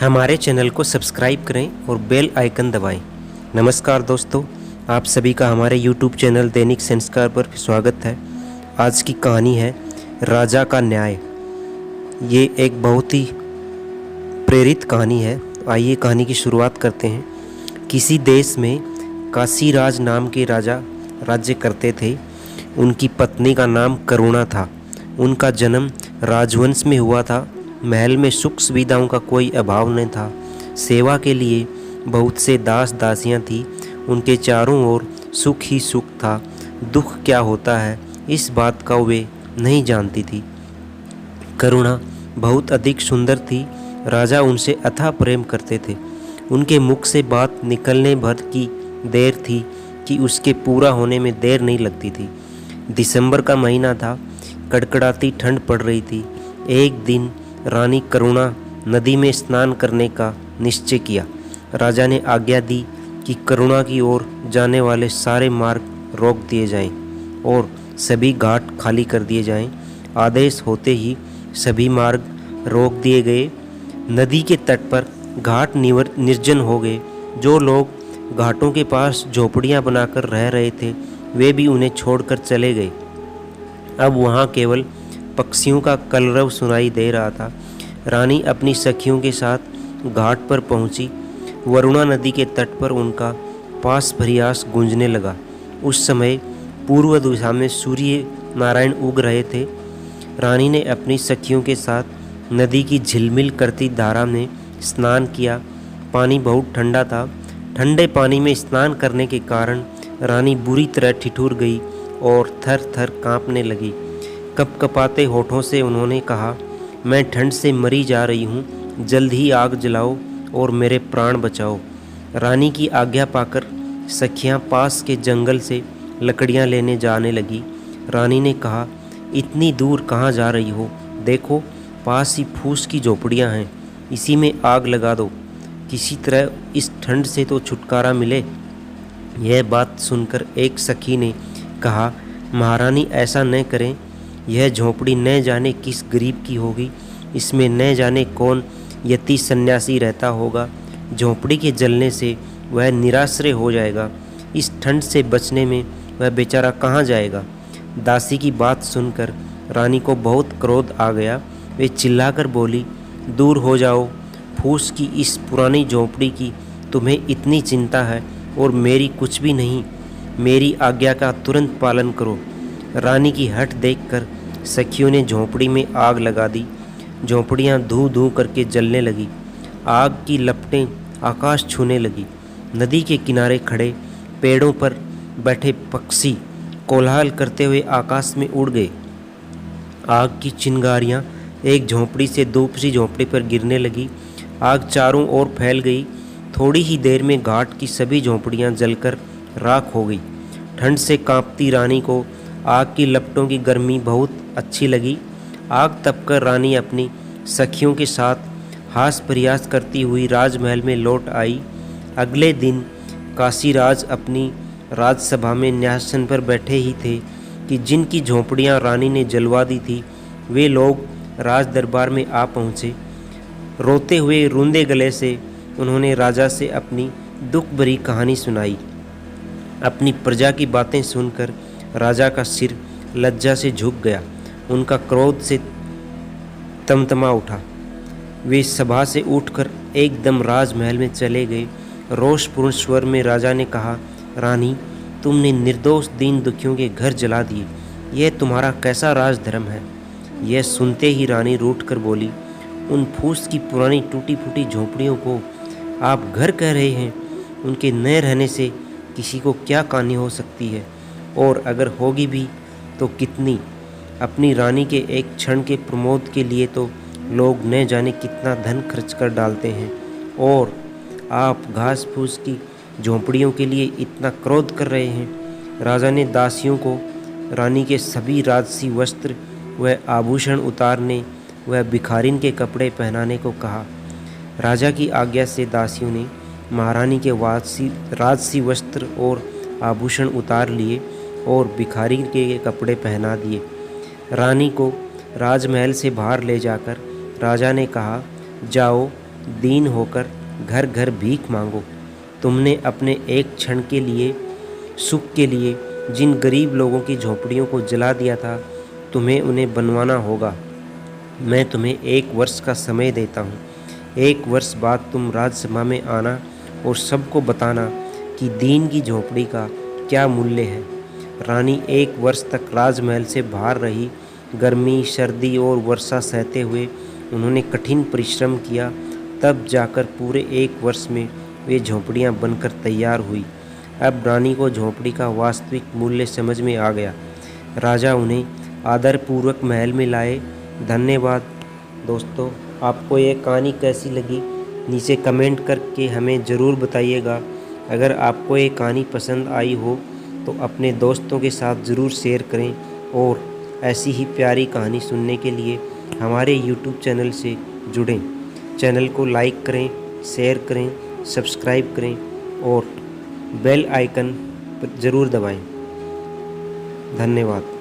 हमारे चैनल को सब्सक्राइब करें और बेल आइकन दबाएं। नमस्कार दोस्तों, आप सभी का हमारे यूट्यूब चैनल दैनिक संस्कार पर स्वागत है। आज की कहानी है राजा का न्याय। ये एक बहुत ही प्रेरित कहानी है। आइए कहानी की शुरुआत करते हैं। किसी देश में काशीराज नाम के राजा राज्य करते थे। उनकी पत्नी का नाम करुणा था। उनका जन्म राजवंश में हुआ था। महल में सुख सुविधाओं का कोई अभाव नहीं था। सेवा के लिए बहुत से दास दासियां थी। उनके चारों ओर सुख ही सुख था। दुख क्या होता है इस बात का वे नहीं जानती थी। करुणा बहुत अधिक सुंदर थी। राजा उनसे अथाह प्रेम करते थे। उनके मुख से बात निकलने भर की देर थी कि उसके पूरा होने में देर नहीं लगती थी। दिसंबर का महीना था। कड़कड़ाती ठंड पड़ रही थी। एक दिन रानी करुणा नदी में स्नान करने का निश्चय किया। राजा ने आज्ञा दी कि करुणा की ओर जाने वाले सारे मार्ग रोक दिए जाएं और सभी घाट खाली कर दिए जाएं। आदेश होते ही सभी मार्ग रोक दिए गए। नदी के तट पर घाट निर्जन हो गए। जो लोग घाटों के पास झोपड़ियां बनाकर रह रहे थे वे भी उन्हें छोड़कर चले गए। अब वहां केवल पक्षियों का कलरव सुनाई दे रहा था। रानी अपनी सखियों के साथ घाट पर पहुंची। वरुणा नदी के तट पर उनका पास प्रयास गूंजने लगा। उस समय पूर्व दिशा में सूर्य नारायण उग रहे थे। रानी ने अपनी सखियों के साथ नदी की झिलमिल करती धारा में स्नान किया। पानी बहुत ठंडा था। ठंडे पानी में स्नान करने के कारण रानी बुरी तरह ठिठुर गई और थर थर कांपने लगी। कपकपाते होठों से उन्होंने कहा, मैं ठंड से मरी जा रही हूँ। जल्द ही आग जलाओ और मेरे प्राण बचाओ। रानी की आज्ञा पाकर सखियाँ पास के जंगल से लकड़ियाँ लेने जाने लगी। रानी ने कहा, इतनी दूर कहाँ जा रही हो? देखो पास ही फूस की झोपड़ियाँ हैं, इसी में आग लगा दो। किसी तरह इस ठंड से तो छुटकारा मिले। यह बात सुनकर एक सखी ने कहा, महारानी ऐसा न करें। यह झोपड़ी न जाने किस गरीब की होगी। इसमें न जाने कौन यति सन्यासी रहता होगा। झोपड़ी के जलने से वह निराश्रय हो जाएगा। इस ठंड से बचने में वह बेचारा कहाँ जाएगा? दासी की बात सुनकर रानी को बहुत क्रोध आ गया। वे चिल्लाकर बोली, दूर हो जाओ। फूस की इस पुरानी झोपड़ी की तुम्हें इतनी चिंता है और मेरी कुछ भी नहीं। मेरी आज्ञा का तुरंत पालन करो। रानी की हठ देखकर सखियों ने झोंपड़ी में आग लगा दी। झोंपड़ियाँ धू धू करके जलने लगी। आग की लपटें आकाश छूने लगी। नदी के किनारे खड़े पेड़ों पर बैठे पक्षी कोलाहल करते हुए आकाश में उड़ गए। आग की चिंगारियाँ एक झोंपड़ी से दूसरी झोंपड़ी पर गिरने लगी। आग चारों ओर फैल गई। थोड़ी ही देर में घाट की सभी झोंपड़ियाँ जलकर राख हो गई। ठंड से कांपती रानी को आग की लपटों की गर्मी बहुत अच्छी लगी। आग तपकर रानी अपनी सखियों के साथ हास प्रयास करती हुई राजमहल में लौट आई। अगले दिन काशीराज अपनी राजसभा में न्यायासन पर बैठे ही थे कि जिनकी झोंपड़ियां रानी ने जलवा दी थी वे लोग राज दरबार में आ पहुँचे। रोते हुए रूंधे गले से उन्होंने राजा से अपनी दुख भरी कहानी सुनाई। अपनी प्रजा की बातें सुनकर राजा का सिर लज्जा से झुक गया। उनका क्रोध से तमतमा उठा। वे सभा से उठकर एकदम राजमहल में चले गए। रोषपूर्ण स्वर में राजा ने कहा, रानी, तुमने निर्दोष दीन दुखियों के घर जला दिए। यह तुम्हारा कैसा राजधर्म है? यह सुनते ही रानी रूठ कर बोली, उन फूस की पुरानी टूटी फूटी झोंपड़ियों को आप घर कह रहे हैं? उनके न रहने से किसी को क्या कहानी हो सकती है? और अगर होगी भी तो कितनी? अपनी रानी के एक क्षण के प्रमोद के लिए तो लोग न जाने कितना धन खर्च कर डालते हैं और आप घास फूस की झोंपड़ियों के लिए इतना क्रोध कर रहे हैं। राजा ने दासियों को रानी के सभी राजसी वस्त्र व आभूषण उतारने व भिखारिन के कपड़े पहनाने को कहा। राजा की आज्ञा से दासियों ने महारानी के राजसी वस्त्र और आभूषण उतार लिए और भिखारी के कपड़े पहना दिए। रानी को राजमहल से बाहर ले जाकर राजा ने कहा, जाओ दीन होकर घर घर भीख मांगो। तुमने अपने एक क्षण के लिए, सुख के लिए जिन गरीब लोगों की झोपड़ियों को जला दिया था, तुम्हें उन्हें बनवाना होगा। मैं तुम्हें 1 वर्ष का समय देता हूँ। 1 वर्ष बाद तुम राज्यसभा में आना और सबको बताना कि दीन की झोपड़ी का क्या मूल्य है। रानी 1 वर्ष तक राजमहल से बाहर रही। गर्मी, सर्दी और वर्षा सहते हुए उन्होंने कठिन परिश्रम किया। तब जाकर पूरे 1 वर्ष में वे झोपड़ियाँ बनकर तैयार हुई। अब रानी को झोपड़ी का वास्तविक मूल्य समझ में आ गया। राजा उन्हें आदरपूर्वक महल में लाए। धन्यवाद दोस्तों, आपको ये कहानी कैसी लगी नीचे कमेंट करके हमें ज़रूर बताइएगा। अगर आपको ये कहानी पसंद आई हो तो अपने दोस्तों के साथ ज़रूर शेयर करें और ऐसी ही प्यारी कहानी सुनने के लिए हमारे YouTube चैनल से जुड़ें। चैनल को लाइक करें, शेयर करें, सब्सक्राइब करें और बेल आइकन पर ज़रूर दबाएं। धन्यवाद।